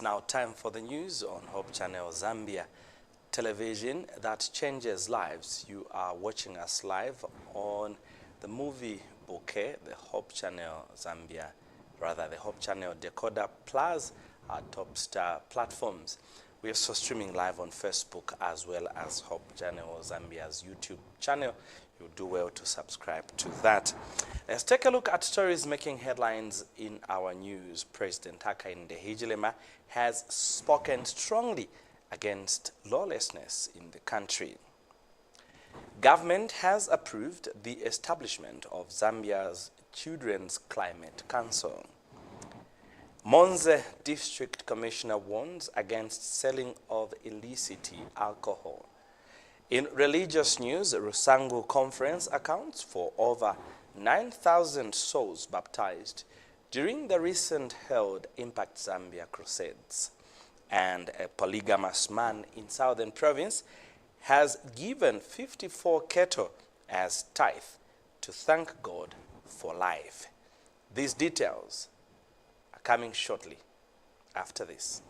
now time for the news on Hope Channel Zambia television that changes lives. You are watching us live on the movie bouquet, the Hope Channel Zambia, the Hope Channel Decoder Plus, our top star platforms. We are also streaming live on Facebook as well as Hope Channel Zambia's YouTube channel. You do well to subscribe to that. Let's take a look at stories making headlines in our news. President Hakainde Hichilema has spoken strongly against lawlessness in the country. Government has approved the establishment of Zambia's Children's Climate Council. Monze District Commissioner warns against selling of illicit alcohol. In religious news, Rusangu Conference accounts for over 9,000 souls baptized during the recent held Impact Zambia Crusades. And a polygamous man in Southern Province has given 54 cattle as tithe to thank God for life. These details are coming shortly after this.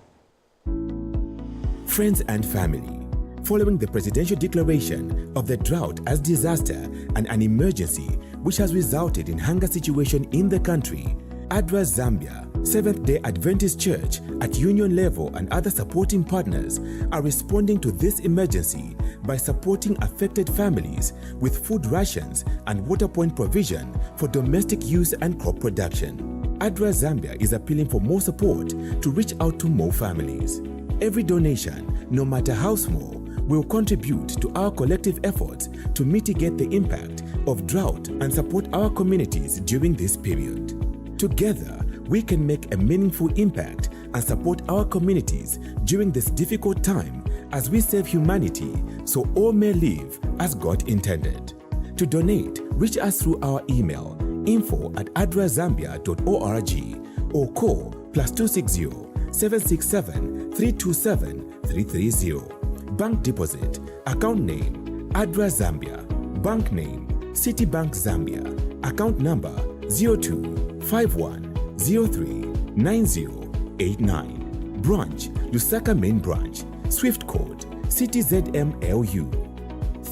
Friends and family, following the presidential declaration of the drought as disaster and an emergency which has resulted in hunger situation in the country, ADRA Zambia, Seventh-day Adventist Church at union level and other supporting partners are responding to this emergency by supporting affected families with food rations and water point provision for domestic use and crop production. ADRA Zambia is appealing for more support to reach out to more families. Every donation, no matter how small, will contribute to our collective efforts to mitigate the impact of drought and support our communities during this period. Together, we can make a meaningful impact and support our communities during this difficult time as we save humanity so all may live as God intended. To donate, reach us through our email info@adrazambia.org or call +260 767 327 330. Bank deposit, account name, ADRA Zambia, bank name, Citibank Zambia, account number 0251039089, branch, Lusaka Main Branch, Swift code, CTZMLU.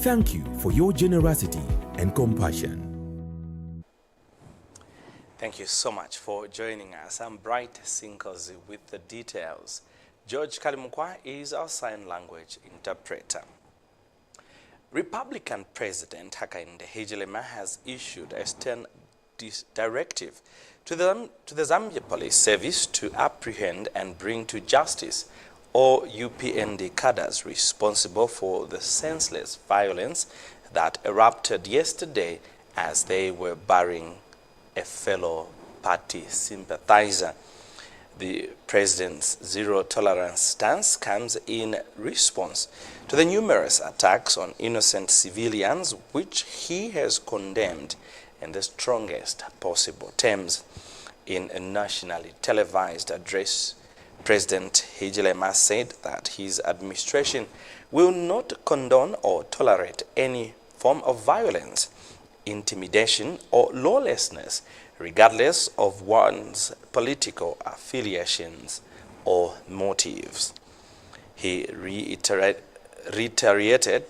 Thank you for your generosity and compassion. Thank you so much for joining us. I'm Bright Sinkozi with the details. George Kalimukwa is our sign language interpreter. Republican President Hakainde Hichilema has issued a stern directive to the Zambia Police Service to apprehend and bring to justice all UPND cadres responsible for the senseless violence that erupted yesterday as they were burying a fellow party sympathizer. The president's zero-tolerance stance comes in response to the numerous attacks on innocent civilians, which he has condemned in the strongest possible terms. In a nationally televised address, President Hichilema said that his administration will not condone or tolerate any form of violence, intimidation, or lawlessness, regardless of one's political affiliations or motives. He reiterated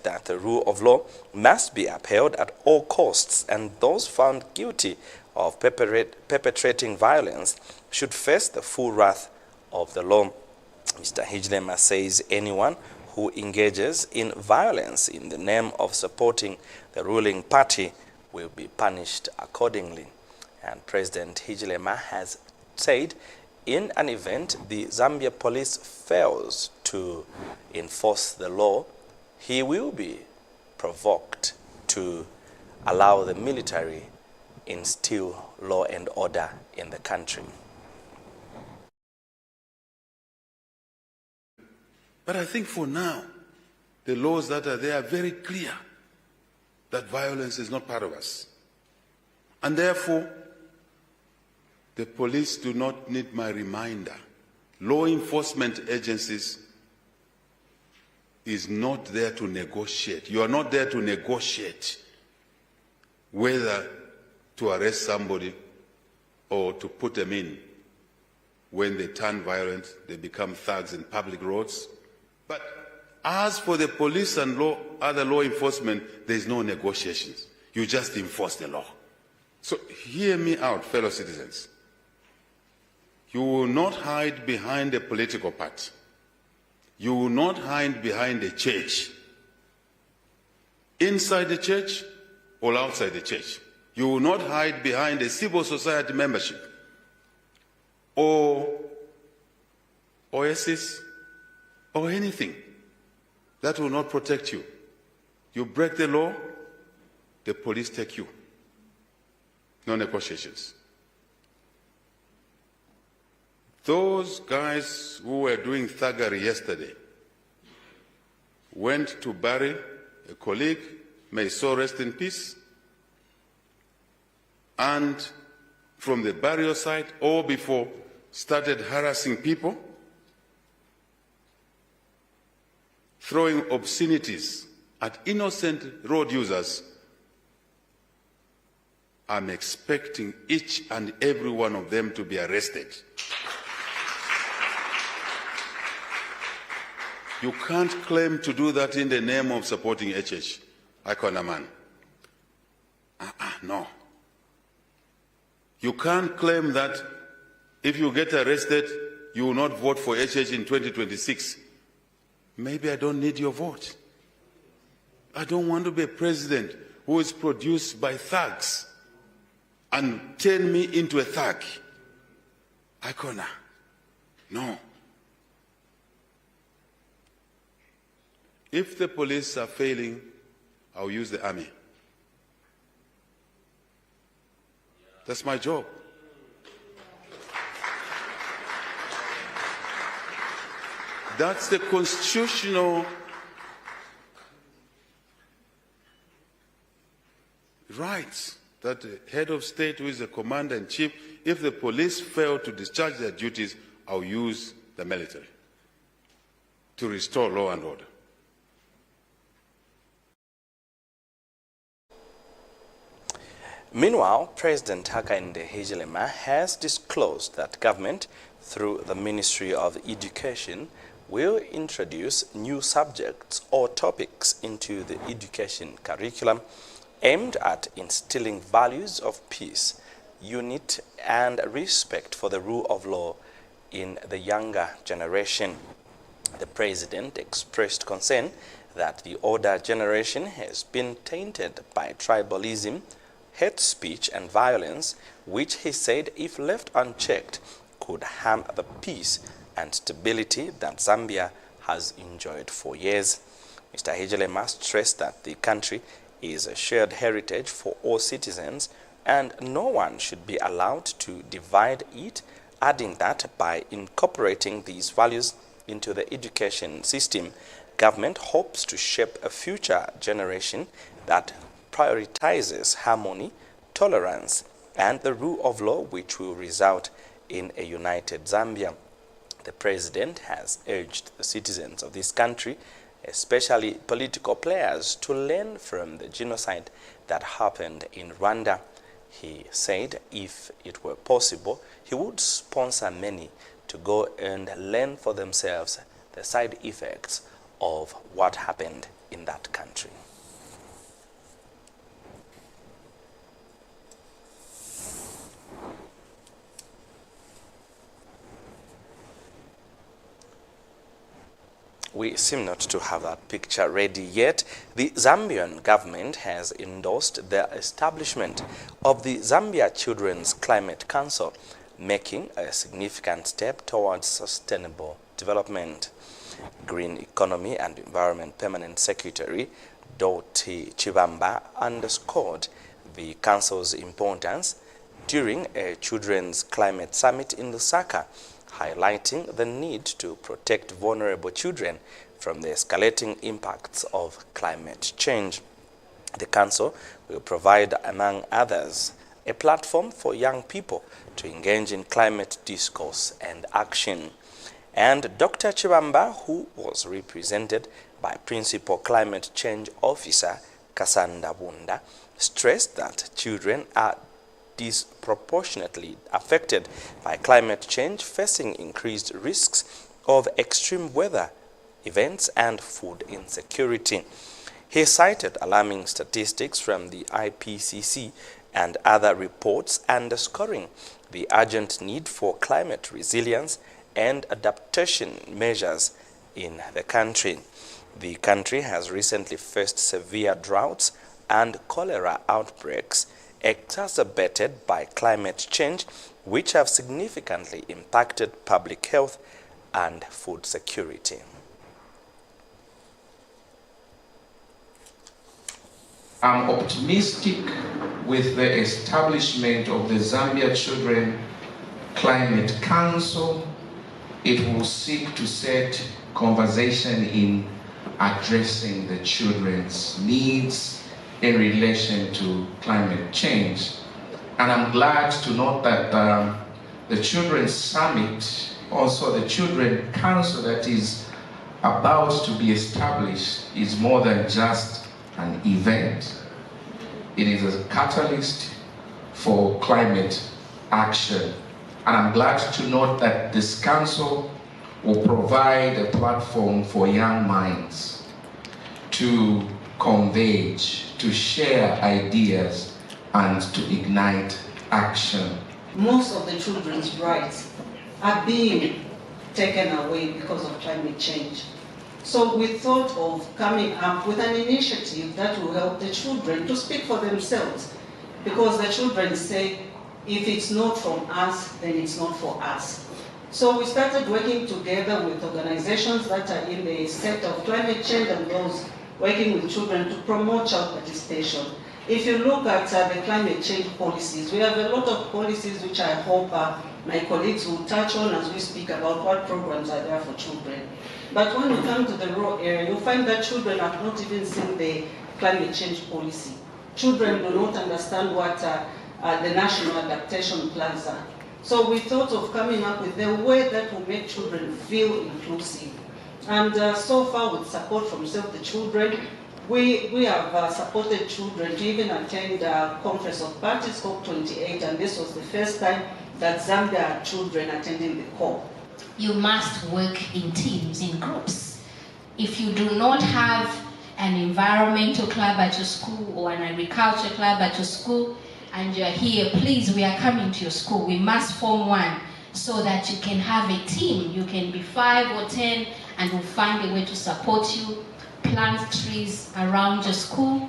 that the rule of law must be upheld at all costs, and those found guilty of perpetrating violence should face the full wrath of the law. Mr. Hichilema says anyone who engages in violence in the name of supporting the ruling party will be punished accordingly. And President Hichilema has said in an event the Zambia police fails to enforce the law, he will be provoked to allow the military instill law and order in the country. But I think for now, the laws that are there are very clear that violence is not part of us. And therefore, the police do not need my reminder. Law enforcement agencies is not there to negotiate. You are not there to negotiate whether to arrest somebody or to put them in. when they turn violent, they become thugs in public roads. But as for the police and other law enforcement, there's no negotiations. You just enforce the law. So hear me out, fellow citizens. You will not hide behind a political party. You will not hide behind a church. Inside the church or outside the church. You will not hide behind a civil society membership or Oasis or anything. That will not protect you. You break the law, the police take you. No negotiations. Those guys who were doing thuggery yesterday went to bury a colleague, may so rest in peace, and from the burial site or before started harassing people, throwing obscenities at innocent road users. I'm expecting each and every one of them to be arrested. You can't claim to do that in the name of supporting HH. Ikonaman. No. You can't claim that if you get arrested, you will not vote for HH in 2026. Maybe I don't need your vote. I don't want to be a president who is produced by thugs and turn me into a thug. Icona. No. If the police are failing, I'll use the army. That's my job. That's the constitutional right that the head of state, who is the commander-in-chief, if the police fail to discharge their duties, I'll use the military to restore law and order. Meanwhile, President Hakainde Hichilema has disclosed that government, through the Ministry of Education, will introduce new subjects or topics into the education curriculum aimed at instilling values of peace, unity, and respect for the rule of law in the younger generation. The president expressed concern that the older generation has been tainted by tribalism, hate speech, and violence, which he said, if left unchecked, could harm the peace and stability that Zambia has enjoyed for years. Mr. Hichilema stressed that the country is a shared heritage for all citizens and no one should be allowed to divide it, adding that by incorporating these values into the education system, government hopes to shape a future generation that prioritizes harmony, tolerance, and the rule of law, which will result in a united Zambia. The president has urged the citizens of this country, especially political players, to learn from the genocide that happened in Rwanda. He said if it were possible, he would sponsor many to go and learn for themselves the side effects of what happened in that country. We seem not to have that picture ready yet. The Zambian government has endorsed the establishment of the Zambia Children's Climate Council, making a significant step towards sustainable development. Green Economy and Environment Permanent Secretary Doti Chibamba underscored the council's importance during a Children's Climate Summit in Lusaka, highlighting the need to protect vulnerable children from the escalating impacts of climate change. The Council will provide, among others, a platform for young people to engage in climate discourse and action. And Dr. Chibamba, who was represented by Principal Climate Change Officer Kasanda Bunda, stressed that children are disproportionately affected by climate change, facing increased risks of extreme weather events and food insecurity. He cited alarming statistics from the IPCC and other reports, underscoring the urgent need for climate resilience and adaptation measures in the country. The country has recently faced severe droughts and cholera outbreaks exacerbated by climate change, which have significantly impacted public health and food security. I'm optimistic with the establishment of the Zambia Children Climate Council. It will seek to set conversation in addressing the children's needs in relation to climate change. And I'm glad to note that the Children's Summit, also the Children Council that is about to be established, is more than just an event. It is a catalyst for climate action. And I'm glad to note that this council will provide a platform for young minds to converge, to share ideas, and to ignite action. Most of the children's rights are being taken away because of climate change. So we thought of coming up with an initiative that will help the children to speak for themselves, because the children say, if it's not from us, then it's not for us. So we started working together with organizations that are in the sector of climate change and those working with children to promote child participation. If you look at the climate change policies, we have a lot of policies which I hope my colleagues will touch on as we speak about what programs are there for children. But when you come to the rural area, you'll find that children have not even seen the climate change policy. Children do not understand what the national adaptation plans are. So we thought of coming up with a way that will make children feel inclusive. And so far, with support from Save the Children, we have supported children to even attend a Conference of Parties, COP28, and this was the first time that Zambia had children attending the COP. You must work in teams, in groups. If you do not have an environmental club at your school or an agriculture club at your school, and you're here, please, we are coming to your school. We must form one so that you can have a team. You can be 5 or 10 and we'll find a way to support you. Plant trees around your school.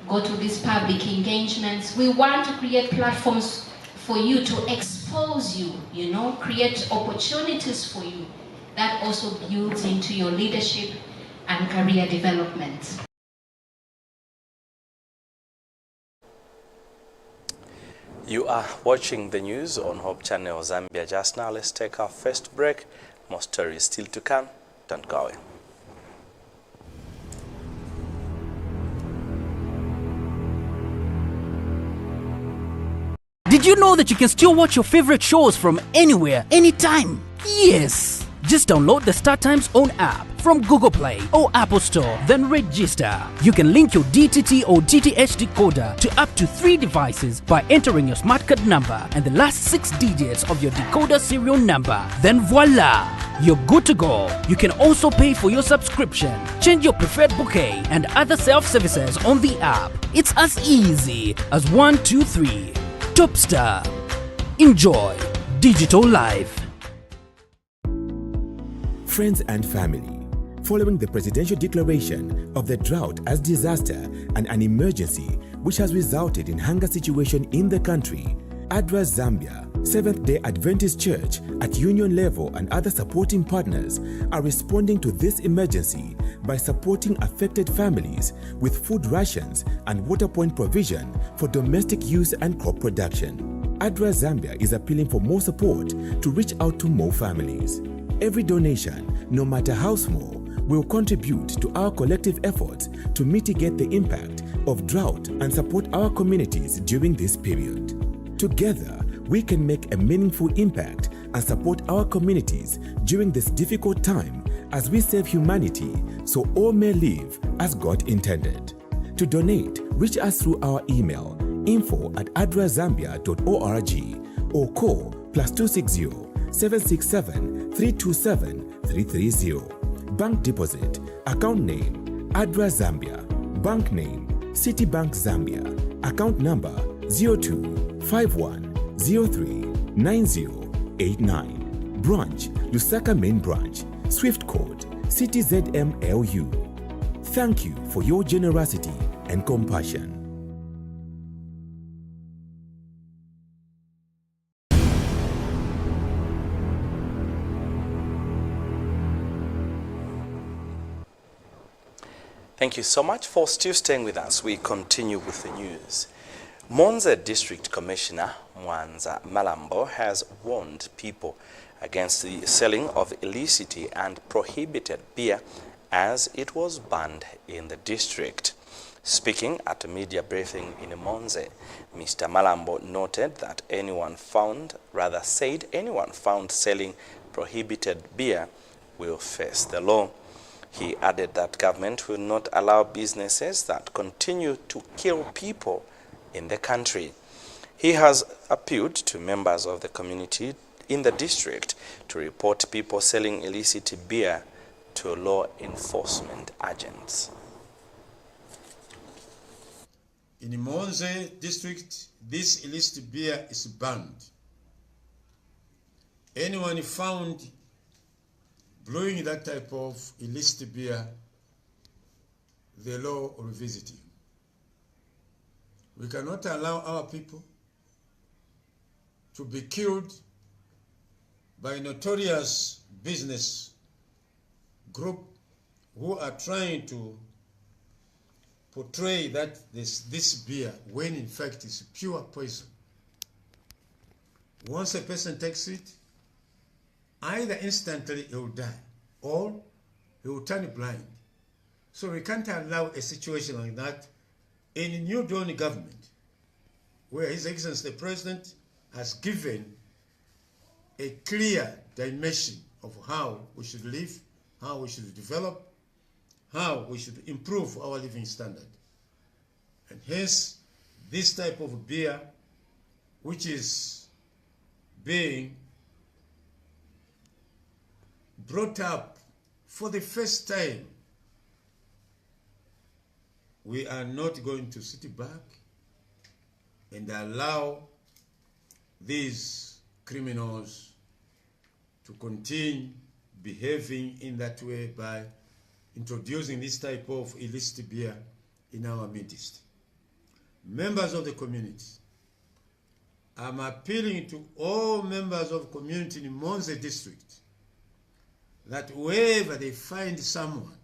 Go to these public engagements. We want to create platforms for you to expose you, create opportunities for you. That also builds into your leadership and career development. You are watching the news on Hope Channel Zambia. Just now, let's take our first break. More stories still to come. Don't go away. Did you know that you can still watch your favorite shows from anywhere, anytime? Yes! Just download the StarTime's own app from Google Play or Apple Store, then register. You can link your DTT or DTH decoder to up to 3 devices by entering your smart card number and the last 6 digits of your decoder serial number. Then voila! You're good to go. You can also pay for your subscription, change your preferred bouquet and other self-services on the app. It's as easy as 1, 2, 3. Topstar. Enjoy digital life. Friends and family, following the presidential declaration of the drought as disaster and an emergency which has resulted in hunger situation in the country, ADRA Zambia, Seventh-day Adventist Church at union level and other supporting partners are responding to this emergency by supporting affected families with food rations and water point provision for domestic use and crop production. ADRA Zambia is appealing for more support to reach out to more families. Every donation, no matter how small, will contribute to our collective efforts to mitigate the impact of drought and support our communities during this period. Together, we can make a meaningful impact and support our communities during this difficult time as we save humanity so all may live as God intended. To donate, reach us through our email info@adrazambia.org or call +260 767 327 330. Bank deposit, account name, Adra Zambia. Bank name, Citibank Zambia. Account number 0251039089. Branch, Lusaka Main Branch. Swift code, CTZMLU. Thank you for your generosity and compassion. Thank you so much for still staying with us. We continue with the news. Monze District Commissioner Mwanza Malambo has warned people against the selling of illicit and prohibited beer as it was banned in the district. Speaking at a media briefing in Monze, Mr. Malambo noted that anyone found selling prohibited beer will face the law. He added that government will not allow businesses that continue to kill people in the country. He has appealed to members of the community in the district to report people selling illicit beer to law enforcement agents. In Monze district, this illicit beer is banned. Anyone found brewing that type of illicit beer, the law will visit you. We cannot allow our people to be killed by notorious business group who are trying to portray that this beer, when in fact it's pure poison. Once a person takes it, either instantly he will die or he will turn blind. So we can't allow a situation like that in a new dawn government where His Excellency the President has given a clear dimension of how we should live, how we should develop, how we should improve our living standard. And hence, this type of beer, which is being brought up for the first time, we are not going to sit back and allow these criminals to continue behaving in that way by introducing this type of illicit beer in our midst. Members of the community, I'm appealing to all members of the community in Monze district that wherever they find someone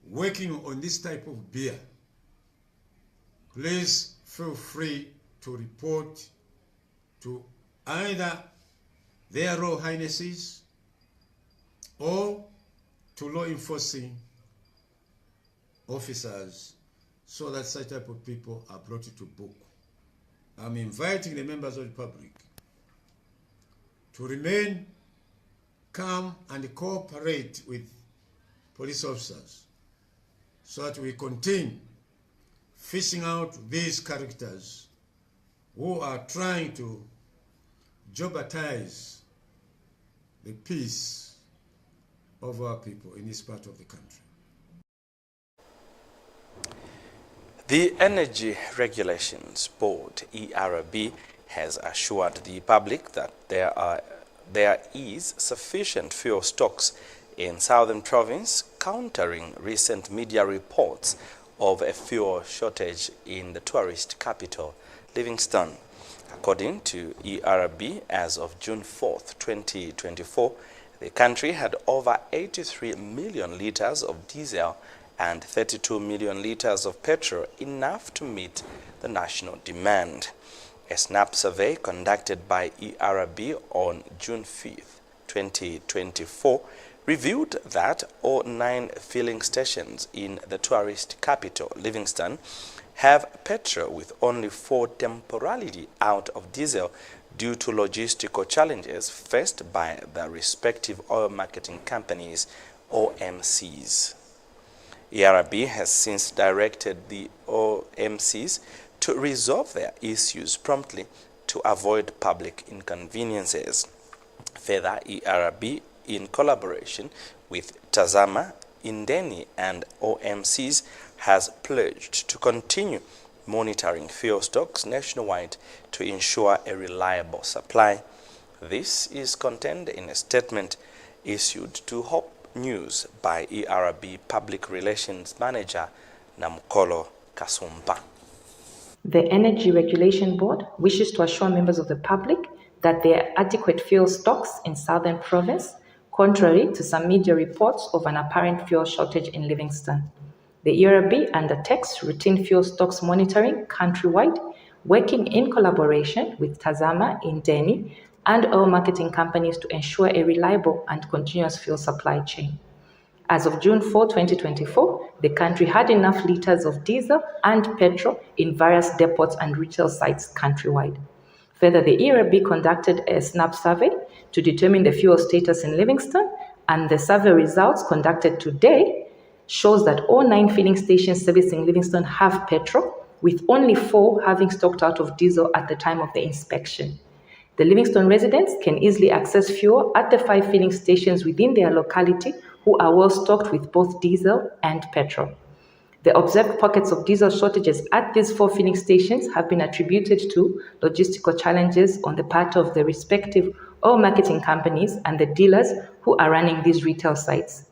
working on this type of beer, please feel free to report to either their Royal Highnesses or to law enforcing officers so that such type of people are brought to book. I'm inviting the members of the public to remain calm and cooperate with police officers so that we continue fishing out these characters who are trying to jeopardize the peace of our people in this part of the country. The Energy Regulations Board, ERB, has assured the public that there is sufficient fuel stocks in Southern Province, countering recent media reports of a fuel shortage in the tourist capital, Livingstone. According to ERB, as of June 4th, 2024, the country had over 83 million litres of diesel and 32 million litres of petrol, enough to meet the national demand. A SNAP survey conducted by ERB on June 5th, 2024, revealed that all 9 filling stations in the tourist capital, Livingstone, have petrol, with only 4 temporarily out of diesel due to logistical challenges faced by the respective oil marketing companies, OMCs. ERB has since directed the OMCs to resolve their issues promptly to avoid public inconveniences. Further, ERB, in collaboration with Tazama, Indeni and OMCs, has pledged to continue monitoring fuel stocks nationwide to ensure a reliable supply. This is contained in a statement issued to Hope News by ERB Public Relations Manager Namkolo Kasumba. The Energy Regulation Board wishes to assure members of the public that there are adequate fuel stocks in Southern Province, contrary to some media reports of an apparent fuel shortage in Livingstone. The ERB undertakes routine fuel stocks monitoring countrywide, working in collaboration with Tazama, Indeni, and oil marketing companies to ensure a reliable and continuous fuel supply chain. As of June 4, 2024, the country had enough litres of diesel and petrol in various depots and retail sites countrywide. Further, the ERB conducted a SNAP survey to determine the fuel status in Livingstone, and the survey results conducted today shows that all 9 filling stations servicing Livingstone have petrol, with only 4 having stocked out of diesel at the time of the inspection. The Livingstone residents can easily access fuel at the 5 filling stations within their locality who are well stocked with both diesel and petrol. The observed pockets of diesel shortages at these 4 filling stations have been attributed to logistical challenges on the part of the respective oil marketing companies and the dealers who are running these retail sites.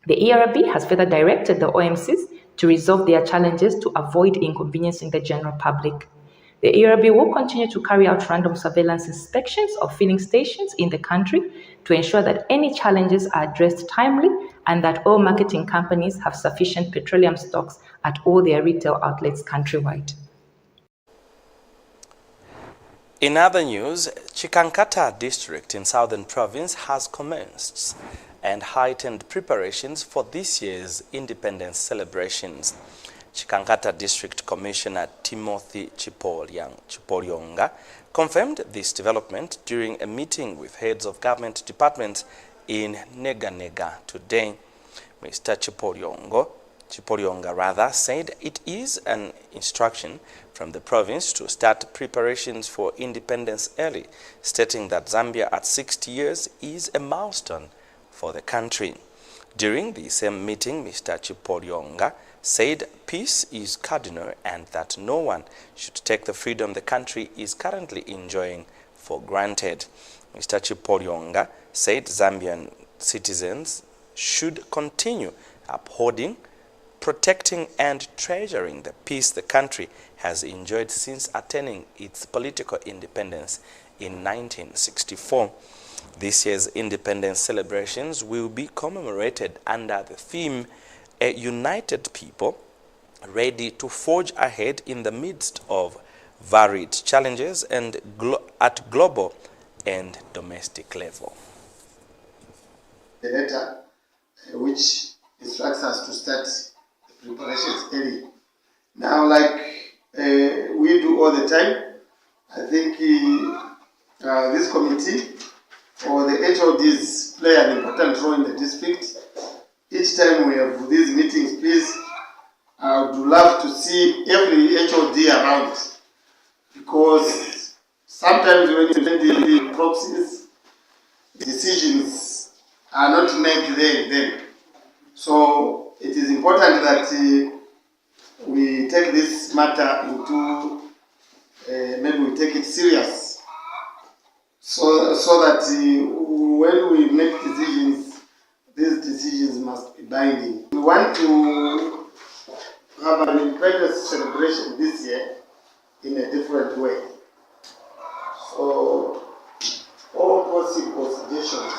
The ERB has further directed the OMCs to resolve their challenges to avoid inconveniencing the general public. The ERB will continue to carry out random surveillance inspections of filling stations in the country to ensure that any challenges are addressed timely and that all marketing companies have sufficient petroleum stocks at all their retail outlets countrywide. In other news, Chikankata district in Southern Province has commenced and heightened preparations for this year's independence celebrations. Chikankata District Commissioner Timothy Chipolyonga confirmed this development during a meeting with heads of government departments in Nega today. Mr. Chipolyonga said it is an instruction from the province to start preparations for independence early, stating that Zambia at 60 years is a milestone for the country. During the same meeting, Mr. Chipolyonga said peace is cardinal and that no one should take the freedom the country is currently enjoying for granted. Mr. Chipolyonga said Zambian citizens should continue upholding, protecting and treasuring the peace the country has enjoyed since attaining its political independence in 1964. This year's independence celebrations will be commemorated under the theme "A United People, Ready to Forge Ahead in the Midst of Varied Challenges and at global and domestic level." The letter which instructs us to start the preparations early. Now, like we do all the time, I think this committee or the HODs play an important role in the district. Each time we have these meetings, please, I would love to see every HOD around, because sometimes when you send the proxies, decisions are not made there and then. So it is important that we take this matter into, maybe we take it serious, so that when we make decisions, these decisions must be binding. We want to have an independence celebration this year in a different way. So all possible suggestions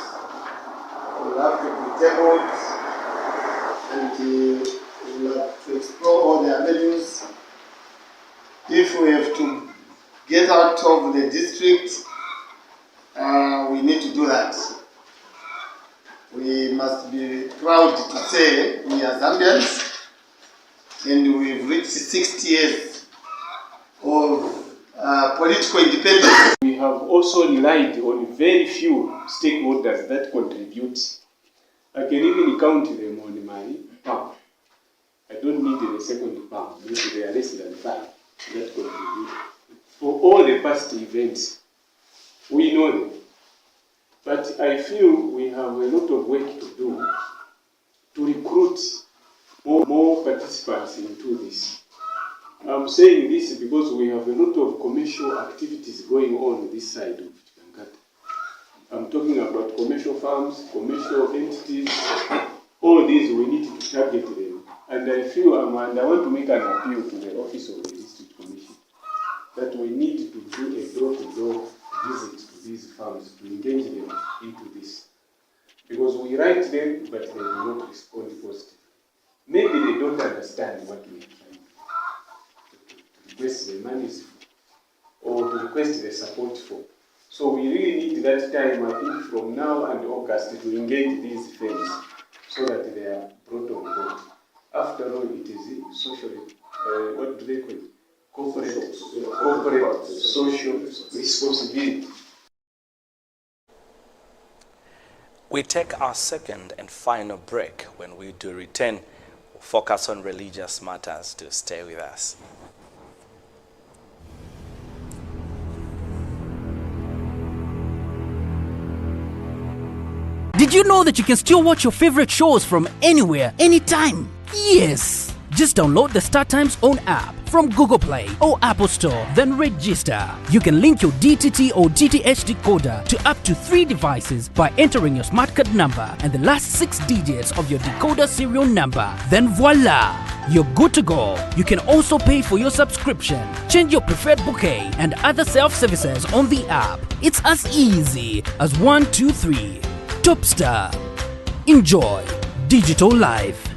will have to be tabled, and we'll have to explore all the avenues. If we have to get out of the district, we need to do that. We must be proud to say we are Zambians, and we've reached 60 years of political independence. We have also relied on very few stakeholders that contribute. I can even count them on my palm. I don't need a second pump. Maybe there are less than 5 that contribute. For all the past events, we know them. But I feel we have a lot of work to do to recruit more participants into this. I'm saying this because we have a lot of commercial activities going on this side of Chikankata. I'm talking about commercial farms, commercial entities. All these, we need to target them. And I feel, and I want to make an appeal to the Office of the District Commission that we need to do a door-to-door visit to these farms to engage them into this. Because we write them, but they do not respond positively. Maybe they don't understand what we are trying to request the monies for, or to request the support for. So we really need that time, I think, from now and August to engage these firms so that they are brought on board. After all, it is socially, what do they call it? Corporate social responsibility. We take our second and final break. When we do return, we'll focus on religious matters. To stay with us. Did you know that you can still watch your favorite shows from anywhere, anytime? Yes! Just download the StarTimes own app from Google Play or Apple Store, then register. You can link your DTT or DTH decoder to up to 3 devices by entering your smart card number and the last 6 digits of your decoder serial number. Then voila! You're good to go. You can also pay for your subscription, change your preferred bouquet and other self-services on the app. It's as easy as 1, 2, 3. Topstar. Enjoy digital life.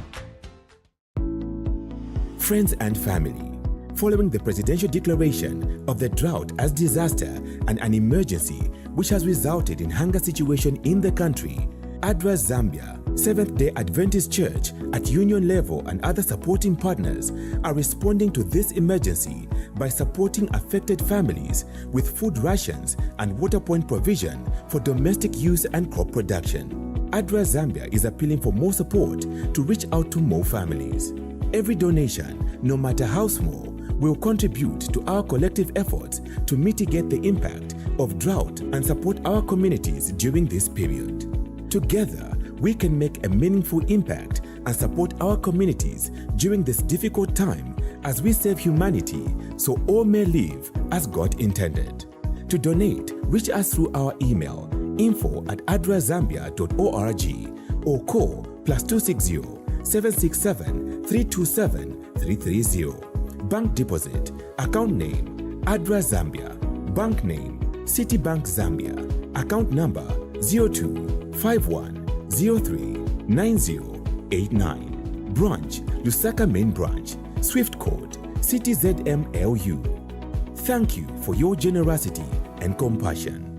Friends and family, following the presidential declaration of the drought as disaster and an emergency which has resulted in hunger situation in the country, ADRA Zambia, Seventh-day Adventist Church at union level and other supporting partners are responding to this emergency by supporting affected families with food rations and water point provision for domestic use and crop production. ADRA Zambia is appealing for more support to reach out to more families. Every donation, no matter how small, will contribute to our collective efforts to mitigate the impact of drought and support our communities during this period. Together, we can make a meaningful impact and support our communities during this difficult time as we save humanity so all may live as God intended. To donate, reach us through our email info@adrazambia.org or call +260 767 327 330. Bank deposit, account name, ADRA Zambia, bank name, Citibank Zambia, account number 0251039089, branch, Lusaka Main Branch, Swift code, CTZMLU. Thank you for your generosity and compassion.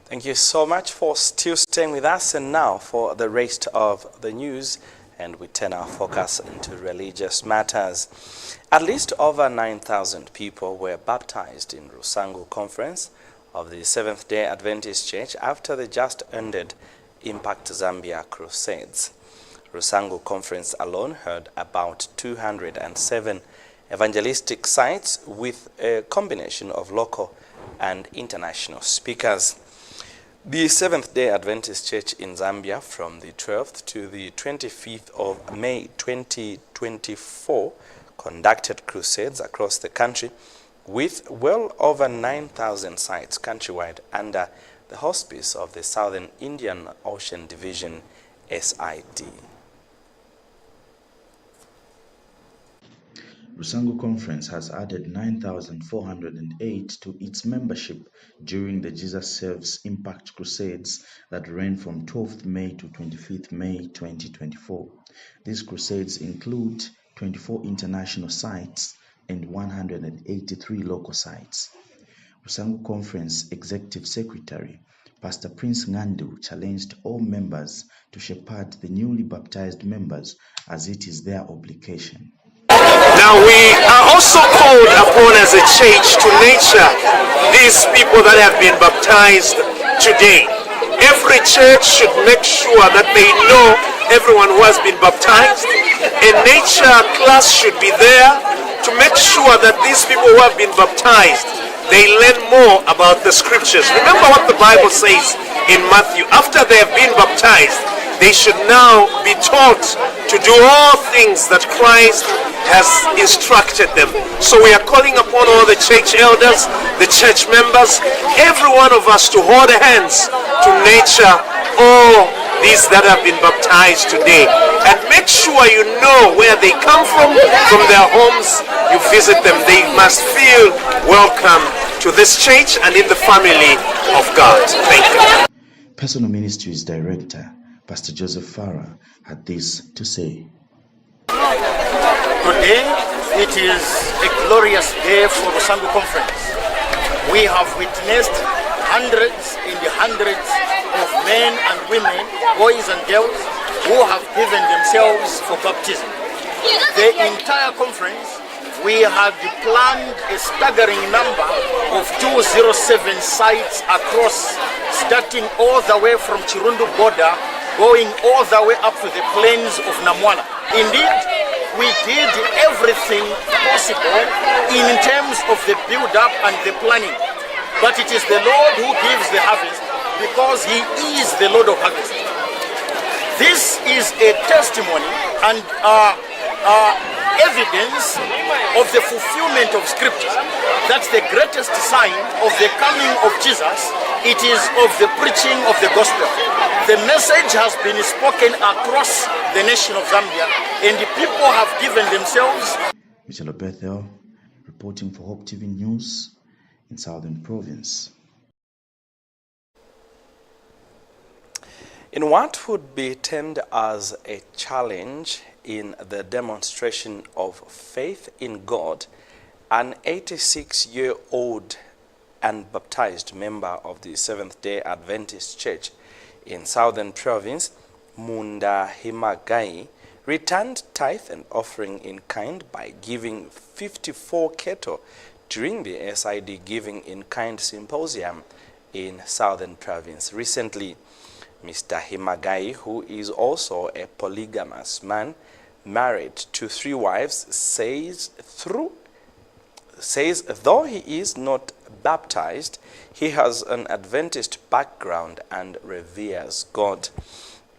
Thank you so much for still staying with us. And now for the rest of the news, and we turn our focus into religious matters. At least over 9,000 people were baptized in Rusangu Conference of the Seventh-day Adventist Church after the just ended Impact Zambia Crusades. Rusangu Conference alone heard about 207 evangelistic sites with a combination of local and international speakers. The Seventh-day Adventist Church in Zambia from the 12th to the 25th of May 2024 conducted crusades across the country with well over 9,000 sites countrywide under the auspice of the Southern Indian Ocean Division, SID. Rusangu Conference has added 9,408 to its membership during the Jesus Saves Impact Crusades that ran from 12th May to 25th May 2024. These crusades include 24 international sites and 183 local sites. Rusangu Conference Executive Secretary Pastor Prince Ngandu challenged all members to shepherd the newly baptized members as it is their obligation. Now we are also called upon as a church to nurture these people that have been baptized today. Every church should make sure that they know everyone who has been baptized. A nature class should be there to make sure that these people who have been baptized, they learn more about the scriptures. Remember what the Bible says in Matthew. After they have been baptized, they should now be taught to do all things that Christ has instructed them. So we are calling upon all the church elders, the church members, every one of us to hold hands to nurture all these that have been baptized today. And make sure you know where they come from their homes. You visit them. They must feel welcome to this church and in the family of God. Thank you. Personal Ministries Director, Pastor Joseph Farah, had this to say. Today, it is a glorious day for the Sambu Conference. We have witnessed hundreds and hundreds of men and women, boys and girls, who have given themselves for baptism. The entire conference, we had planned a staggering number of 207 sites across, starting all the way from Chirundu border, going all the way up to the plains of Namwala. Indeed, we did everything possible in terms of the build-up and the planning. But it is the Lord who gives the harvest, because He is the Lord of harvest. This is a testimony and evidence of the fulfillment of Scripture. That's the greatest sign of the coming of Jesus. It is of the preaching of the gospel. The message has been spoken across the nation of Zambia, and the people have given themselves. Michelle Bethel, reporting for Hope TV News in Southern Province. In what would be termed as a challenge in the demonstration of faith in God, an 86-year-old and baptized member of the Seventh-day Adventist Church in Southern Province, Munda Himagai, returned tithe and offering in kind by giving 54 cattle during the SID Giving in Kind Symposium in Southern Province recently. Mr. Himagai, who is also a polygamous man, married to 3 wives, says though he is not baptized, he has an Adventist background and reveres God.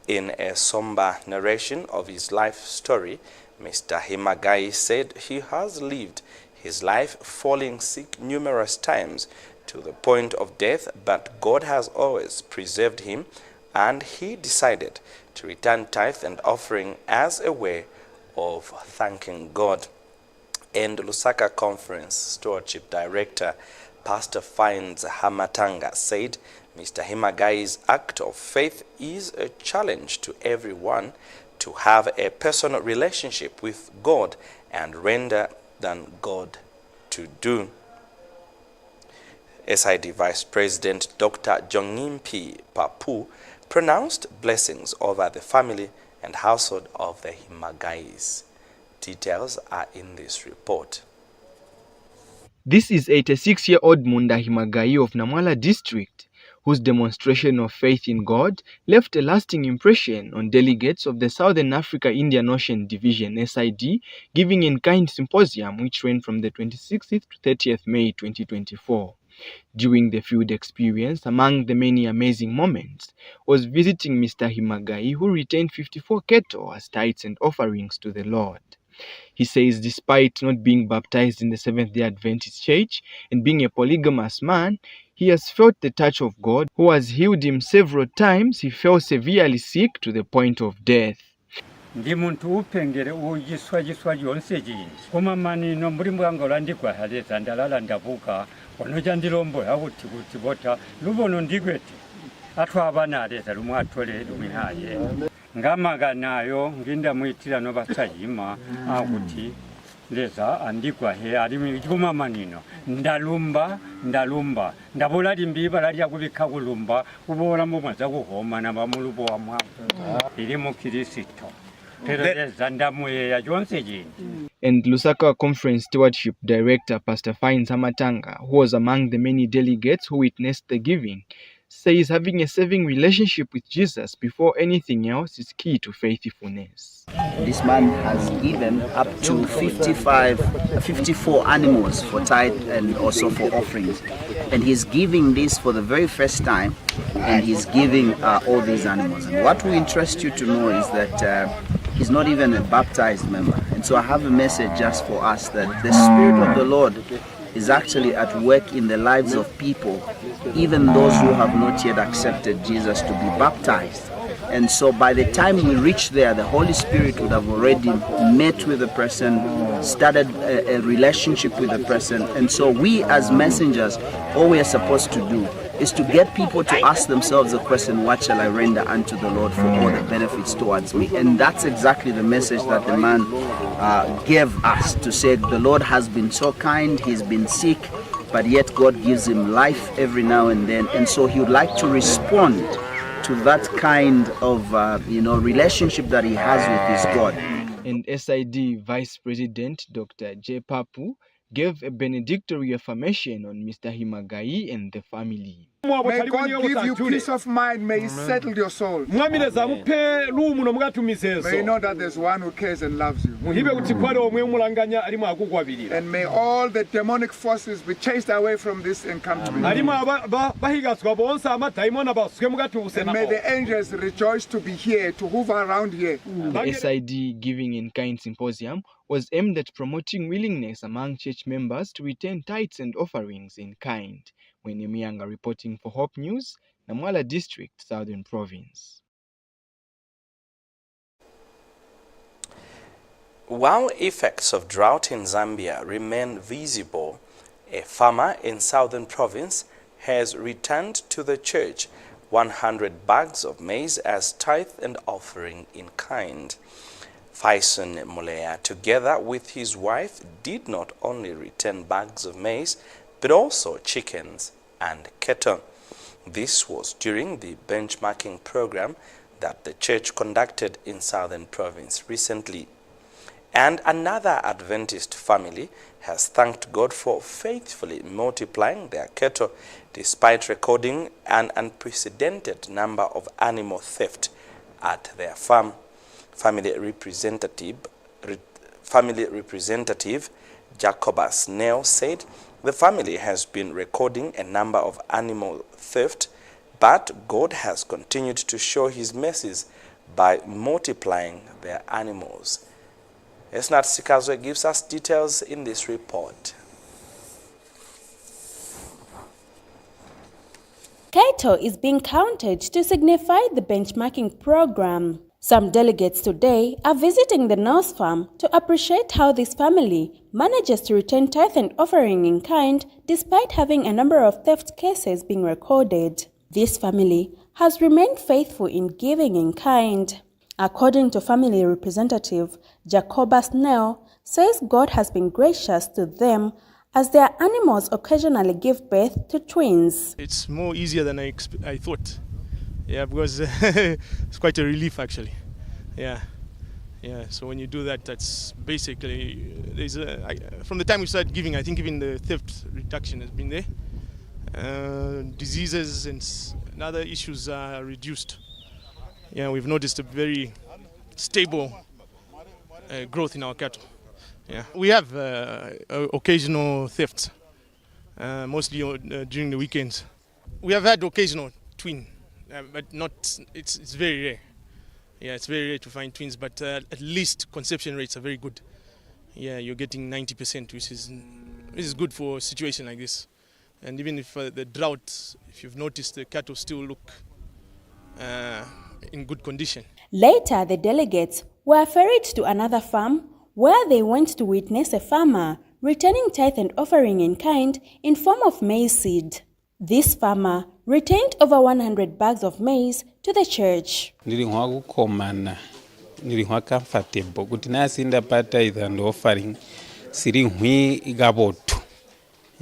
In a somber narration of his life story, Mr. Himagai said he has lived his life falling sick numerous times to the point of death, but God has always preserved him, and he decided to return tithe and offering as a way of thanking God. And Lusaka Conference Stewardship Director, Pastor Fines Hamatanga, said Mr. Himagai's act of faith is a challenge to everyone to have a personal relationship with God and render than God to do. SID Vice President Dr. Jongimpi Papu pronounced blessings over the family and household of the Himagais. Details are in this report. This is 86-year-old Munda Himagai of Namwala district, whose demonstration of faith in God left a lasting impression on delegates of the Southern Africa Indian Ocean Division SID Giving in Kind Symposium, which ran from the 26th to 30th May 2024. During the field experience, among the many amazing moments was visiting Mr. Himagai, who retained 54 cattle as tithes and offerings to the Lord. He says despite not being baptized in the Seventh-day Adventist Church and being a polygamous man, he has felt the touch of God, who has healed him several times. He fell severely sick to the point of death. Ndi muntu upengere ujiswa yonseji kumamani no muri mwangola ndikwa haleza ndalala ndavuka onoja ndilombo yakuti kuti bota lubono ndigwete atwa abana aleza lumwatole lumihaye ngamaganayo nginda muitira no basayima akuti leza andikwa he alimi kumamanino ndalumba ndabola limbiba lya kubika kulumba kubola mu mwaza kuhoma na bamulubo wa mwa ili mu Kristo And Lusaka Conference Stewardship Director Pastor Fines Hamatanga, who was among the many delegates who witnessed the giving, says having a saving relationship with Jesus before anything else is key to faithfulness. This man has given up to 54 animals for tithe and also for offerings. And he's giving this for the very first time, and he's giving all these animals. And what we interest you to know is that he's not even a baptized member. And so I have a message just for us that the Spirit of the Lord is actually at work in the lives of people, even those who have not yet accepted Jesus to be baptized. And so by the time we reach there, the Holy Spirit would have already met with the person, started a relationship with the person. And so we as messengers, all we are supposed to do is to get people to ask themselves the question, what shall I render unto the Lord for all the benefits towards me? And that's exactly the message that the man gave us, to say the Lord has been so kind, he's been sick, but yet God gives him life every now and then. And so he would like to respond to that kind of relationship that he has with his God. And SID Vice President Dr. J. Papu gave a benedictory affirmation on Mr. Himagai and the family. May God give you peace of mind. May He settle your soul. May you know that there's one who cares and loves you. And may all the demonic forces be chased away from this encampment. And may the angels rejoice to be here, to hover around here. The SID Giving in Kind Symposium was aimed at promoting willingness among church members to return tithes and offerings in kind. When Emianga reporting for Hope News, Namwala District, Southern Province. While effects of drought in Zambia remain visible, a farmer in Southern Province has returned to the church 100 bags of maize as tithe and offering in kind. Faison Mulea, together with his wife, did not only return bags of maize, but also chickens and cattle. This was during the benchmarking program that the church conducted in Southern Province recently. And another Adventist family has thanked God for faithfully multiplying their cattle despite recording an unprecedented number of animal theft at their farm. Family representative Jacobus Nell said the family has been recording a number of animal theft, but God has continued to show his mercies by multiplying their animals. Esnat Sikazwe gives us details in this report. Cattle is being counted to signify the benchmarking program. Some delegates today are visiting the North Farm to appreciate how this family manages to return tithe and offering in kind despite having a number of theft cases being recorded. This family has remained faithful in giving in kind. According to family representative Jacobus Nell, says God has been gracious to them as their animals occasionally give birth to twins. It's more easier than I thought. Yeah, because it's quite a relief actually. Yeah. So when you do that, that's basically from the time we started giving, I think even the theft reduction has been there. Diseases and other issues are reduced. Yeah, we've noticed a very stable growth in our cattle. Yeah, we have occasional thefts, mostly during the weekends. We have had occasional twin. But not. It's very rare. Yeah, it's very rare to find twins. But at least conception rates are very good. Yeah, you're getting 90%, which is good for a situation like this. And even if the drought, if you've noticed, the cattle still look in good condition. Later, the delegates were ferried to another farm where they went to witness a farmer returning tithe and offering in kind in form of maize seed. This farmer retained over 100 bags of maize to the church. Nilikuwa comfortable kuti nasinda tithe and offering siri hwi igabotu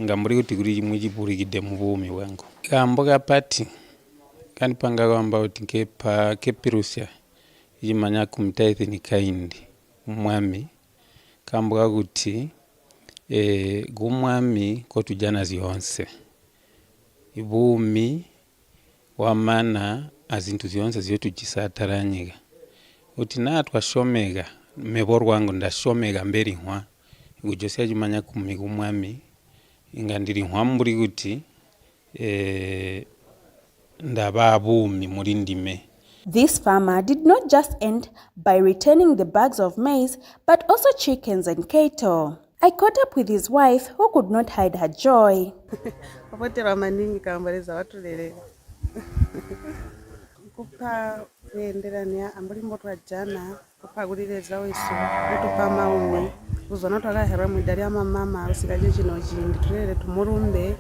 ngamuri kuti kuri muchipurikide muvumi wangu kamboka pati kanipanga kwamba kuti kepirusia imanya kumtaithi ni kind mwami kambwa kuti gumwami kotujana zionse ibumi wamana azintu zionse ziotu jisataranyiga uti na twashomega mebor wangu ndashomega mberi hwa gujosia jumanya kumigu mwami ingandiri hwa mburi kuti ndaba abumi muri ndime. This farmer did not just end by returning the bags of maize, but also chickens and cattle. I caught up with his wife, who could not hide her joy. Kupa kuenderania ambuli mboto wa jana kupagulile zawo isu kutupa maumwe uzona twakahera mwidali ama mama usikaje chino chindi tulele tumurumbe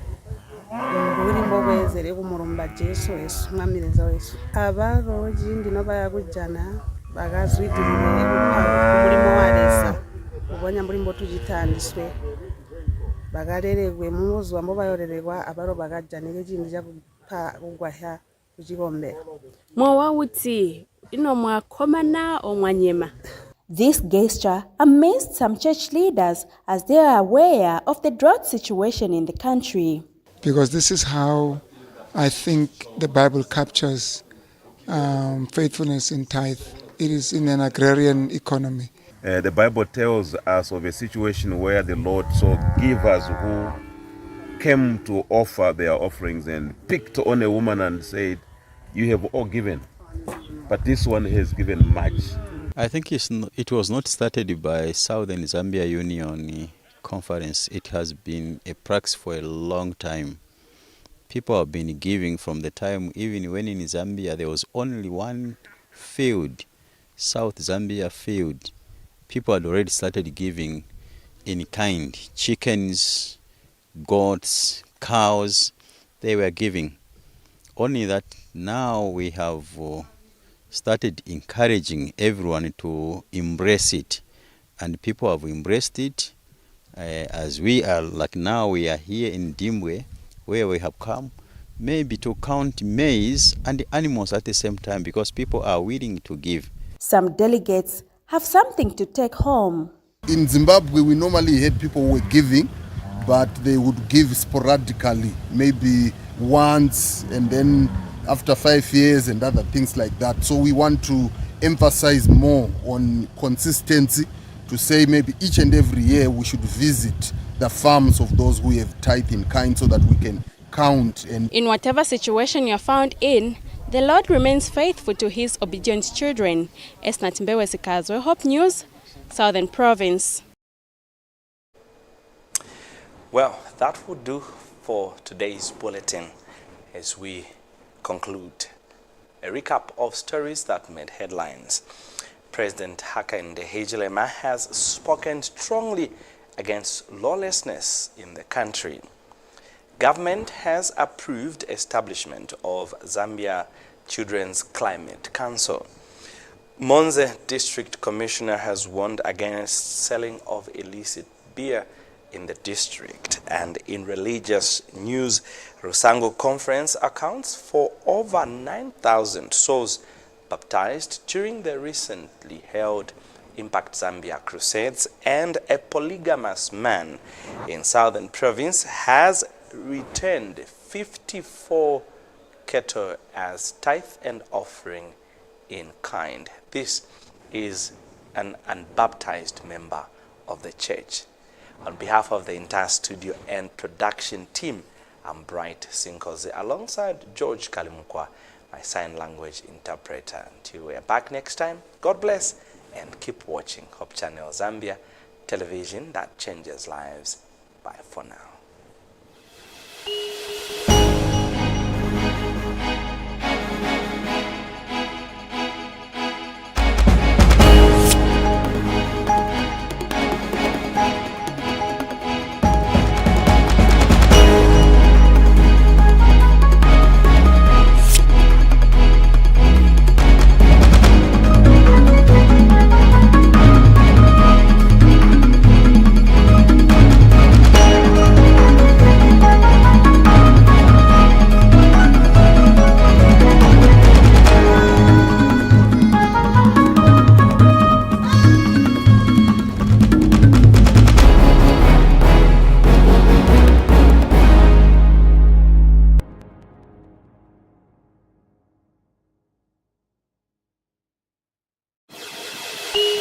mbuli mbobwezere kumurumba Jesu Yesu mwamire zawo isu abaro jindi no bayakujana bagazwidirire kumulimo walesa ubonya mbuli mboto jitandiswe bagalelekwe muzi wambo bayolerekwa abaro bagajanire chindi chakupa kugwahya This gesture amazed some church leaders as they are aware of the drought situation in the country. Because this is how I think the Bible captures faithfulness in tithe. It is in an agrarian economy. The Bible tells us of a situation where the Lord saw givers who came to offer their offerings and picked on a woman and said, "You have all given, but this one has given much." I think it was not started by Southern Zambia Union Conference. It has been a practice for a long time. People have been giving from the time, even when in Zambia there was only one field, South Zambia field. People had already started giving in kind, chickens, goats, cows, they were giving. Only that now we have started encouraging everyone to embrace it, and people have embraced it. As we are, like now we are here in Dimwe, where we have come maybe to count maize and animals at the same time, because people are willing to give. Some delegates have something to take home. In Zimbabwe, we normally had people who were giving, but they would give sporadically, maybe once and then after 5 years and other things like that. So we want to emphasize more on consistency, to say maybe each and every year we should visit the farms of those who have tithe in kind so that we can count. And in whatever situation you're found in, the Lord remains faithful to his obedient children. Esna Timbewe Sikazwe, Hope News, Southern Province. Well, that would do for today's bulletin as we conclude. A recap of stories that made headlines. President Hakainde Hichilema has spoken strongly against lawlessness in the country. Government has approved establishment of Zambia Children's Climate Council. Monze District Commissioner has warned against selling of illicit beer in the district. And in religious news, Rusango Conference accounts for over 9,000 souls baptized during the recently held Impact Zambia Crusades, and a polygamous man in Southern Province has returned 54 cattle as tithe and offering in kind. This is an unbaptized member of the church. On behalf of the entire studio and production team, I'm Bright Sinkozi alongside George Kalimukwa, my sign language interpreter. Until we're back next time, God bless and keep watching Hope Channel Zambia, television that changes lives. Bye for now.